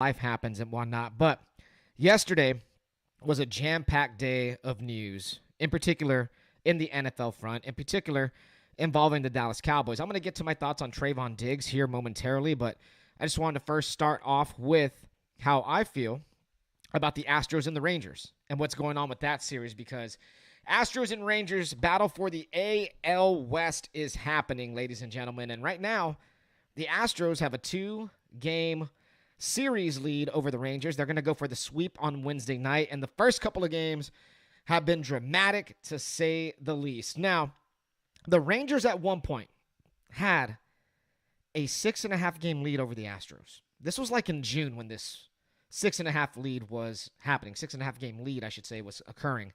life happens and whatnot. But yesterday was a jam-packed day of news, in particular in the NFL front, in particular involving the Dallas Cowboys. I'm going to get to my thoughts on Trevon Diggs here momentarily, but I just wanted to first start off with how I feel about the Astros and the Rangers and what's going on with that series, because Astros and Rangers battle for the AL West is happening, ladies and gentlemen. And right now, the Astros have a 2-game series lead over the Rangers. They're going to go for the sweep on Wednesday night, and the first couple of games have been dramatic, to say the least. Now, the Rangers at one point had a 6.5-game lead over the Astros. This was like in June when this 6.5 lead was happening. 6.5-game lead, I should say, was occurring.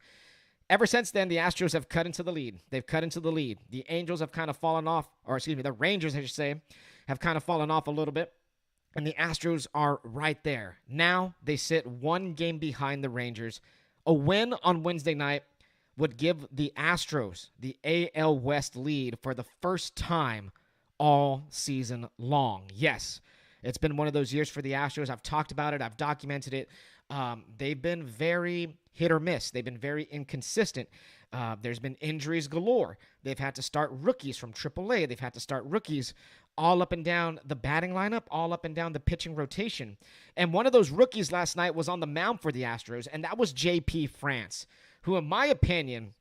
Ever since then, the Astros have cut into the lead. They've cut into the lead. The Angels have kind of fallen off, or excuse me, the Rangers, I should say, have kind of fallen off a little bit. And the Astros are right there. Now they sit 1 game behind the Rangers. A win on Wednesday night would give the Astros the AL West lead for the first time all season long. Yes, it's been one of those years for the Astros. I've talked about it. I've documented it. They've been very hit or miss. They've been very inconsistent. There's been injuries galore. They've had to start rookies from AAA. They've had to start rookies all up and down the batting lineup, all up and down the pitching rotation. And one of those rookies last night was on the mound for the Astros, and that was J.P. France, who, in my opinion,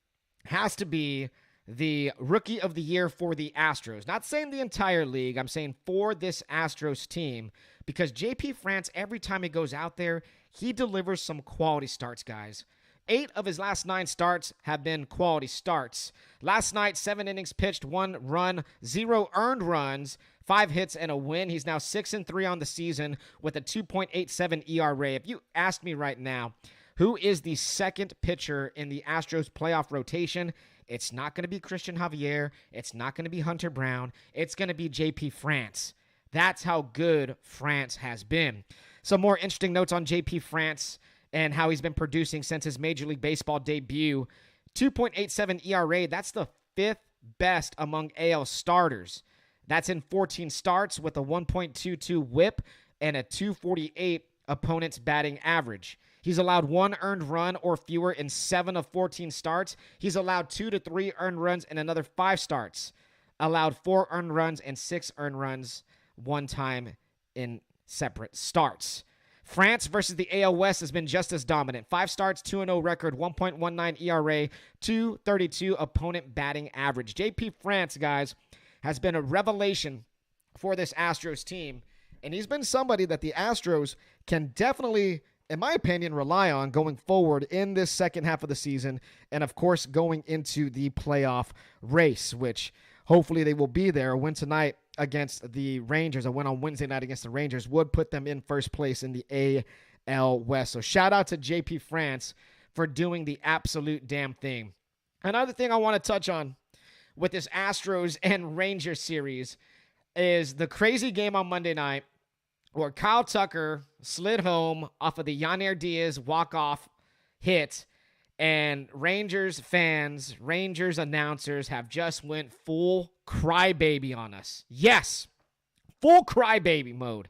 has to be the rookie of the year for the Astros. Not saying the entire league. I'm saying for this Astros team, because J.P. France, every time he goes out there, he delivers some quality starts, guys. 8 of his last 9 starts have been quality starts. Last night, 7 innings pitched, 1 run, 0 earned runs, 5 hits, and a win. He's now 6-3 on the season with a 2.87 ERA. If you asked me right now, who is the second pitcher in the Astros playoff rotation, it's not going to be Christian Javier. It's not going to be Hunter Brown. It's going to be J.P. France. That's how good France has been. Some more interesting notes on J.P. France and how he's been producing since his Major League Baseball debut. 2.87 ERA, that's the 5th best among AL starters. That's in 14 starts with a 1.22 whip and a 248 opponent's batting average. He's allowed 1 earned run or fewer in 7 of 14 starts. He's allowed 2 to 3 earned runs in another 5 starts. Allowed 4 earned runs and 6 earned runs one time in separate starts. France versus the AL West has been just as dominant. 5 starts, 2-0 record, 1.19 ERA, 232 opponent batting average. J.P. France, guys, has been a revelation for this Astros team, and he's been somebody that the Astros can definitely, in my opinion, rely on going forward in this second half of the season, and of course going into the playoff race, which hopefully they will be there. A win tonight against the Rangers, a win on Wednesday night against the Rangers, would put them in first place in the AL West. So shout out to JP France for doing the absolute damn thing. Another thing I want to touch on with this Astros and Rangers series is the crazy game on Monday night where Kyle Tucker slid home off of the Yannier Diaz walk-off hit, and Rangers fans, Rangers announcers have just went full crybaby on us. Yes, full crybaby mode.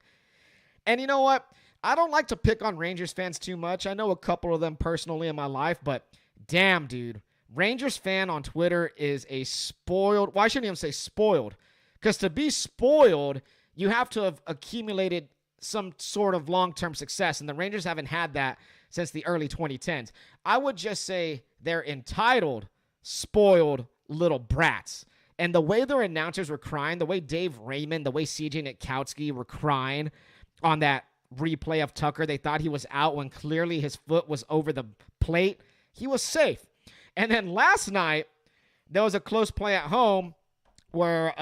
And you know what? I don't like to pick on Rangers fans too much. I know a couple of them personally in my life, but damn, dude. Rangers fan on Twitter is a spoiled, well, I shouldn't even say spoiled, because to be spoiled, you have to have accumulated some sort of long-term success, and the Rangers haven't had that since the early 2010s. I would just say they're entitled, spoiled little brats. And the way their announcers were crying, the way Dave Raymond, the way CJ Nitkowski were crying on that replay of Tucker, they thought he was out when clearly his foot was over the plate. He was safe. And then last night, there was a close play at home where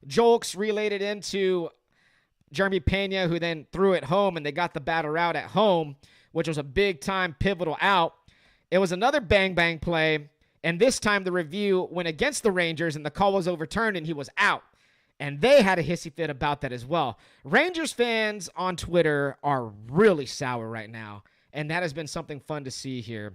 Jolks relayed it into Jeremy Pena, who then threw it home, and they got the batter out at home, which was a big-time pivotal out. It was another bang-bang play, and this time the review went against the Rangers, and the call was overturned, and he was out. And they had a hissy fit about that as well. Rangers fans on Twitter are really sour right now, and that has been something fun to see here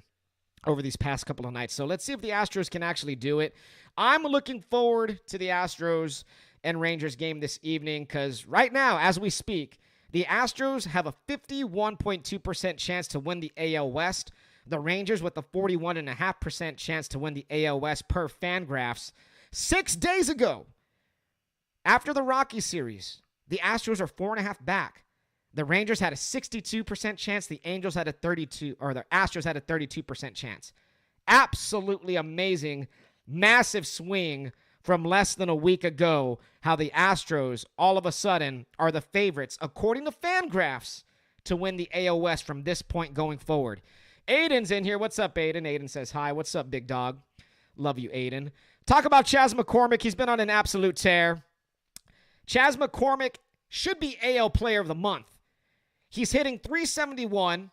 over these past couple of nights. So let's see if the Astros can actually do it. I'm looking forward to the Astros and Rangers game this evening because right now, as we speak, The Astros have a 51.2% chance to win the AL West. The Rangers with a 41.5% chance to win the AL West per Fangraphs. 6 days ago, after the Rocky series, the Astros are 4.5 back. The Rangers had a 62% chance. The Astros had a 32% chance. Absolutely amazing, massive swing from less than a week ago, how the Astros all of a sudden are the favorites, according to Fangraphs, to win the AL West from this point going forward. Aiden's in here. What's up, Aiden? Aiden says hi. What's up, big dog? Love you, Aiden. Talk about Chas McCormick. He's been on an absolute tear. Chas McCormick should be AL Player of the Month. He's hitting .371.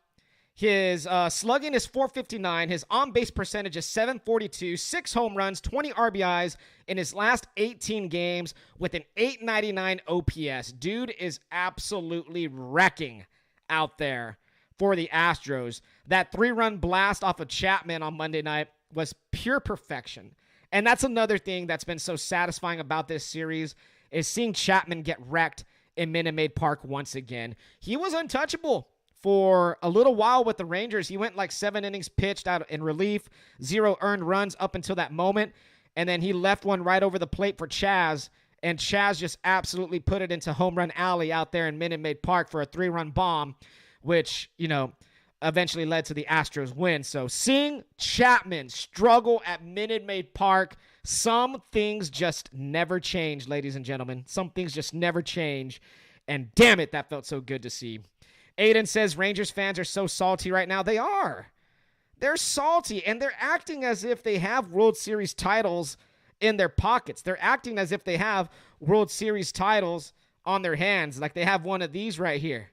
His slugging is .459. His on-base percentage is .742. 6 home runs, 20 RBIs in his last 18 games with an .899 OPS. Dude is absolutely wrecking out there for the Astros. That 3-run blast off of Chapman on Monday night was pure perfection. And that's another thing that's been so satisfying about this series is seeing Chapman get wrecked in Minute Maid Park once again. He was untouchable for a little while with the Rangers. He went like 7 innings pitched out in relief, 0 earned runs up until that moment, and then he left one right over the plate for Chas, and Chas just absolutely put it into home run alley out there in Minute Maid Park for a 3-run bomb, which, eventually led to the Astros win. So seeing Chapman struggle at Minute Maid Park, some things just never change, ladies and gentlemen. Some things just never change, and damn it, that felt so good to see. Aiden says Rangers fans are so salty right now. They are. They're salty, and they're acting as if they have World Series titles in their pockets. They're acting as if they have World Series titles on their hands, like they have one of these right here.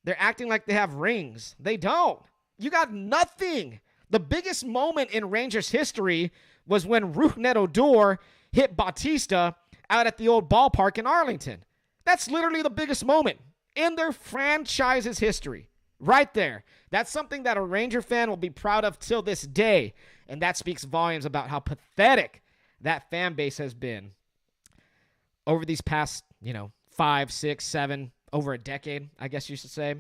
They're acting like they have rings. They don't. You got nothing. The biggest moment in Rangers history was when Rougned Odor hit Bautista out at the old ballpark in Arlington. That's literally the biggest moment in their franchise's history. Right there. That's something that a Ranger fan will be proud of till this day. And that speaks volumes about how pathetic that fan base has been over these past, 5, 6, 7, over a decade, I guess you should say.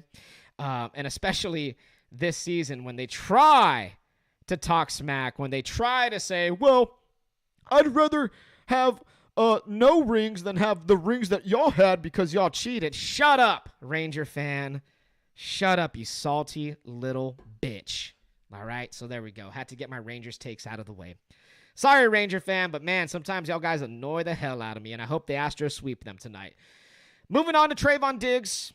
And especially this season when they try to talk smack, when they try to say, well, I'd rather have no rings than have the rings that y'all had because y'all cheated. Shut up, Ranger fan. Shut up, you salty little bitch. All right, so there we go. Had to get my Rangers takes out of the way. Sorry, Ranger fan, but man, sometimes y'all guys annoy the hell out of me, and I hope the Astros sweep them tonight. Moving on to Trevon Diggs.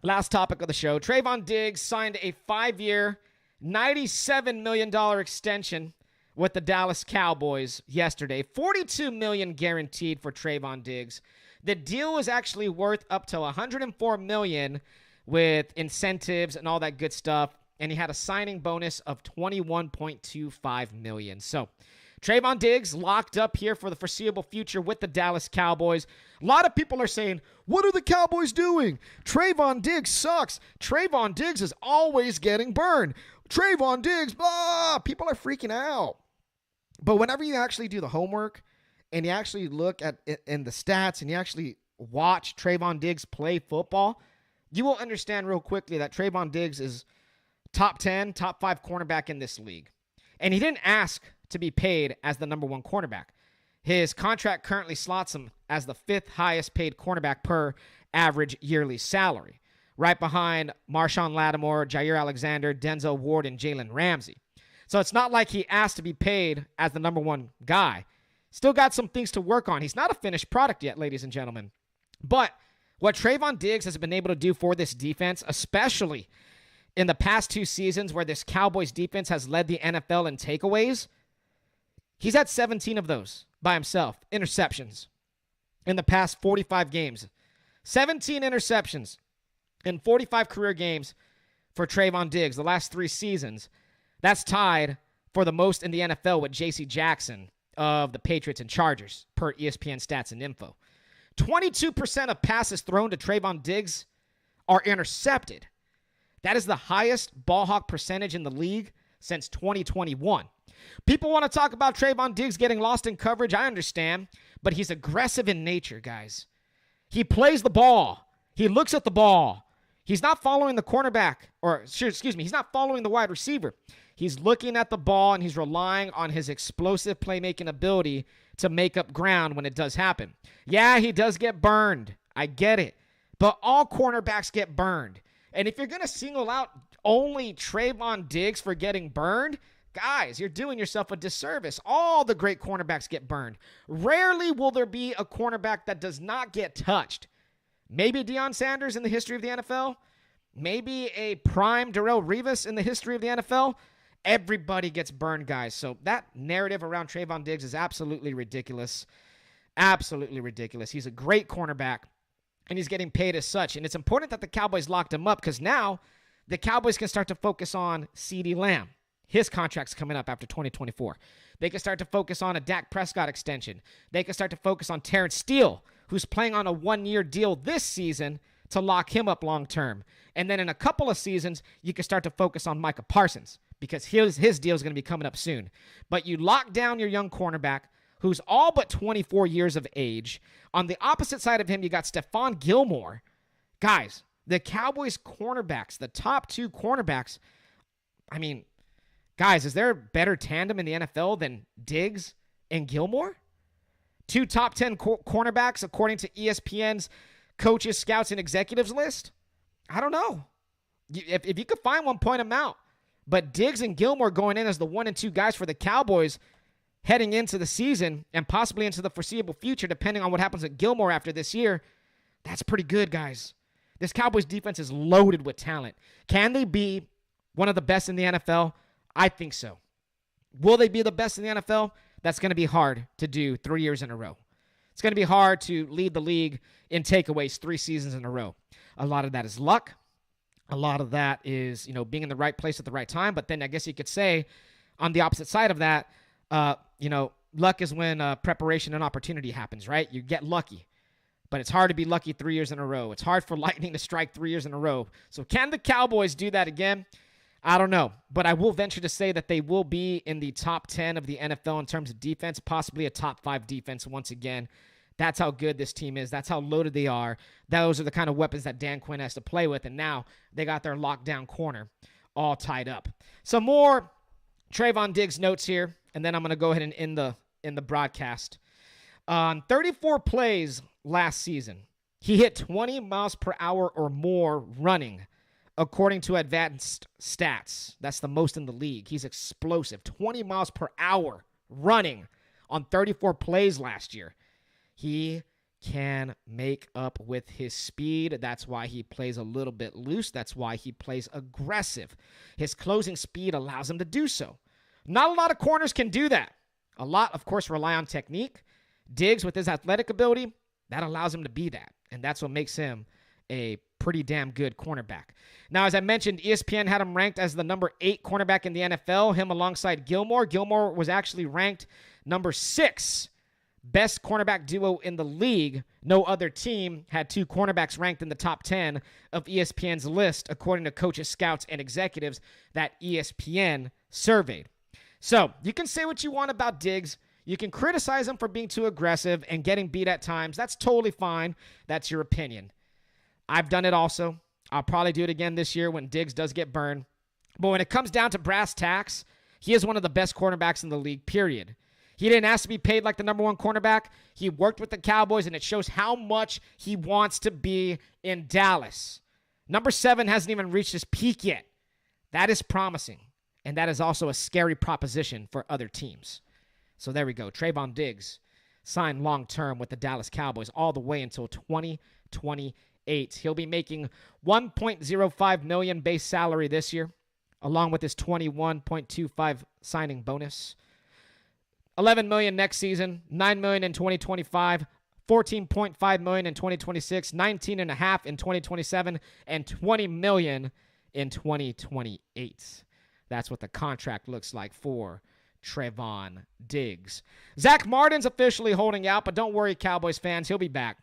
Last topic of the show. Trevon Diggs signed a 5-year, $97 million extension with the Dallas Cowboys yesterday. $42 million guaranteed for Trevon Diggs. The deal was actually worth up to $104 million with incentives and all that good stuff, and he had a signing bonus of $21.25 million. So Trevon Diggs locked up here for the foreseeable future with the Dallas Cowboys. A lot of people are saying, what are the Cowboys doing? Trevon Diggs sucks. Trevon Diggs is always getting burned. Trevon Diggs, blah. People are freaking out. But whenever you actually do the homework and you actually look at it in the stats and you actually watch Trevon Diggs play football, you will understand real quickly that Trevon Diggs is top 10, top 5 cornerback in this league. And he didn't ask to be paid as the number 1 cornerback. His contract currently slots him as the 5th highest paid cornerback per average yearly salary, right behind Marshawn Lattimore, Jair Alexander, Denzel Ward, and Jalen Ramsey. So it's not like he asked to be paid as the number 1 guy. Still got some things to work on. He's not a finished product yet, ladies and gentlemen. But what Trevon Diggs has been able to do for this defense, especially in the past 2 seasons where this Cowboys defense has led the NFL in takeaways, he's had 17 of those by himself, interceptions, in the past 45 games. 17 interceptions in 45 career games for Trevon Diggs the last 3 seasons. That's tied for the most in the NFL with J.C. Jackson of the Patriots and Chargers, per ESPN Stats and Info. 22% of passes thrown to Trevon Diggs are intercepted. That is the highest ball hawk percentage in the league since 2021. People want to talk about Trevon Diggs getting lost in coverage. I understand, but he's aggressive in nature, guys. He plays the ball. He looks at the ball. He's not following the cornerback, he's not following the wide receiver. He's looking at the ball, and he's relying on his explosive playmaking ability to make up ground when it does happen. Yeah, he does get burned. I get it. But all cornerbacks get burned. And if you're going to single out only Trevon Diggs for getting burned, guys, you're doing yourself a disservice. All the great cornerbacks get burned. Rarely will there be a cornerback that does not get touched. Maybe Deion Sanders in the history of the NFL. Maybe a prime Darrelle Revis in the history of the NFL. Everybody gets burned, guys. So that narrative around Trevon Diggs is absolutely ridiculous. Absolutely ridiculous. He's a great cornerback, and he's getting paid as such. And it's important that the Cowboys locked him up, because now the Cowboys can start to focus on CeeDee Lamb. His contract's coming up after 2024. They can start to focus on a Dak Prescott extension. They can start to focus on Terrence Steele, who's playing on a one-year deal this season to lock him up long-term. And then in a couple of seasons, you can start to focus on Micah Parsons, because his deal is going to be coming up soon. But you lock down your young cornerback, who's all but 24 years of age. On the opposite side of him, you got Stephon Gilmore. Guys, the Cowboys cornerbacks, the top two cornerbacks, I mean, guys, is there a better tandem in the NFL than Diggs and Gilmore? Two top 10 cornerbacks according to ESPN's coaches, scouts, and executives list? I don't know. If you could find one, point them out. But Diggs and Gilmore going in as the 1 and 2 guys for the Cowboys heading into the season and possibly into the foreseeable future, depending on what happens at Gilmore after this year, that's pretty good, guys. This Cowboys defense is loaded with talent. Can they be one of the best in the NFL? I think so. Will they be the best in the NFL? That's going to be hard to do 3 years in a row. It's going to be hard to lead the league in takeaways 3 seasons in a row. A lot of that is luck. A lot of that is, being in the right place at the right time. But then I guess you could say on the opposite side of that, luck is when preparation and opportunity happens, right? You get lucky. But it's hard to be lucky 3 years in a row. It's hard for lightning to strike 3 years in a row. So can the Cowboys do that again? I don't know. But I will venture to say that they will be in the top 10 of the NFL in terms of defense, possibly a top 5 defense once again. That's how good this team is. That's how loaded they are. Those are the kind of weapons that Dan Quinn has to play with. And now they got their lockdown corner all tied up. Some more Trevon Diggs notes here, and then I'm going to go ahead and end the broadcast. On 34 plays last season, he hit 20 miles per hour or more running, according to advanced stats. That's the most in the league. He's explosive. 20 miles per hour running on 34 plays last year. He can make up with his speed. That's why he plays a little bit loose. That's why he plays aggressive. His closing speed allows him to do so. Not a lot of corners can do that. A lot, of course, rely on technique. Diggs, with his athletic ability, that allows him to be that. And that's what makes him a pretty damn good cornerback. Now, as I mentioned, ESPN had him ranked as the number 8 cornerback in the NFL, him alongside Gilmore. Gilmore was actually ranked number 6. Best cornerback duo in the league. No other team had 2 cornerbacks ranked in the top 10 of ESPN's list, according to coaches, scouts, and executives that ESPN surveyed. So, you can say what you want about Diggs. You can criticize him for being too aggressive and getting beat at times. That's totally fine. That's your opinion. I've done it also. I'll probably do it again this year when Diggs does get burned. But when it comes down to brass tacks, he is one of the best cornerbacks in the league, period. He didn't ask to be paid like the number 1 cornerback. He worked with the Cowboys, and it shows how much he wants to be in Dallas. Number 7 hasn't even reached his peak yet. That is promising, and that is also a scary proposition for other teams. So there we go. Trevon Diggs signed long-term with the Dallas Cowboys all the way until 2028. He'll be making $1.05 million base salary this year, along with his $21.25 signing bonus. $11 million next season, $9 million in 2025, $14.5 million in 2026, $19.5 million in 2027, and $20 million in 2028. That's what the contract looks like for Trevon Diggs. Zach Martin's officially holding out, but don't worry, Cowboys fans, he'll be back.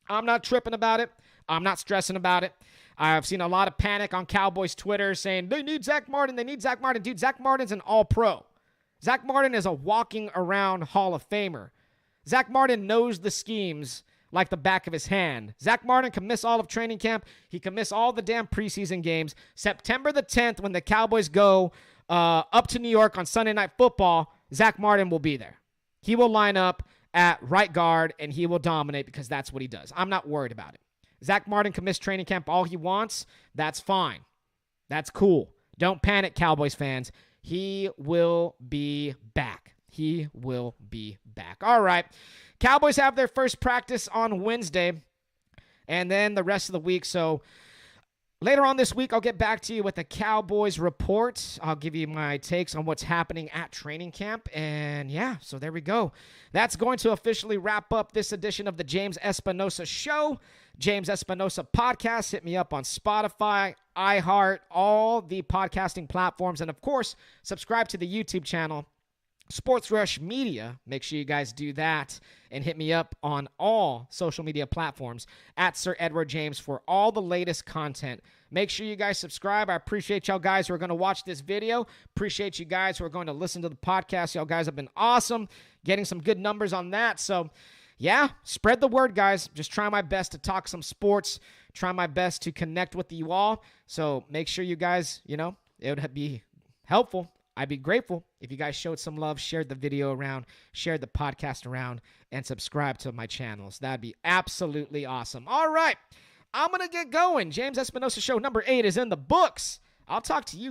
I'm not tripping about it. I'm not stressing about it. I've seen a lot of panic on Cowboys Twitter saying, they need Zach Martin, they need Zach Martin. Dude, Zach Martin's an all-pro. Zach Martin is a walking around Hall of Famer. Zach Martin knows the schemes like the back of his hand. Zach Martin can miss all of training camp. He can miss all the damn preseason games. September the 10th, when the Cowboys go up to New York on Sunday Night Football, Zach Martin will be there. He will line up at right guard, and he will dominate because that's what he does. I'm not worried about it. Zach Martin can miss training camp all he wants. That's fine. That's cool. Don't panic, Cowboys fans. He will be back. He will be back. All right. Cowboys have their first practice on Wednesday, and then the rest of the week. So later on this week, I'll get back to you with the Cowboys report. I'll give you my takes on what's happening at training camp. And yeah, so there we go. That's going to officially wrap up this edition of the James Espinosa Show. James Espinosa Podcast. Hit me up on Spotify, iHeart, all the podcasting platforms. And of course, subscribe to the YouTube channel, Sports Rush Media. Make sure you guys do that and hit me up on all social media platforms at Sir Edward James for all the latest content. Make sure you guys subscribe. I appreciate y'all guys who are going to watch this video. Appreciate you guys who are going to listen to the podcast. Y'all guys have been awesome, getting some good numbers on that. So yeah, spread the word, guys. Just try my best to talk some sports, try my best to connect with you all. So make sure you guys, it would be helpful. I'd be grateful if you guys showed some love, shared the video around, shared the podcast around, and subscribe to my channels. That'd be absolutely awesome. All right, I'm going to get going. James Espinosa Show number 8 is in the books. I'll talk to you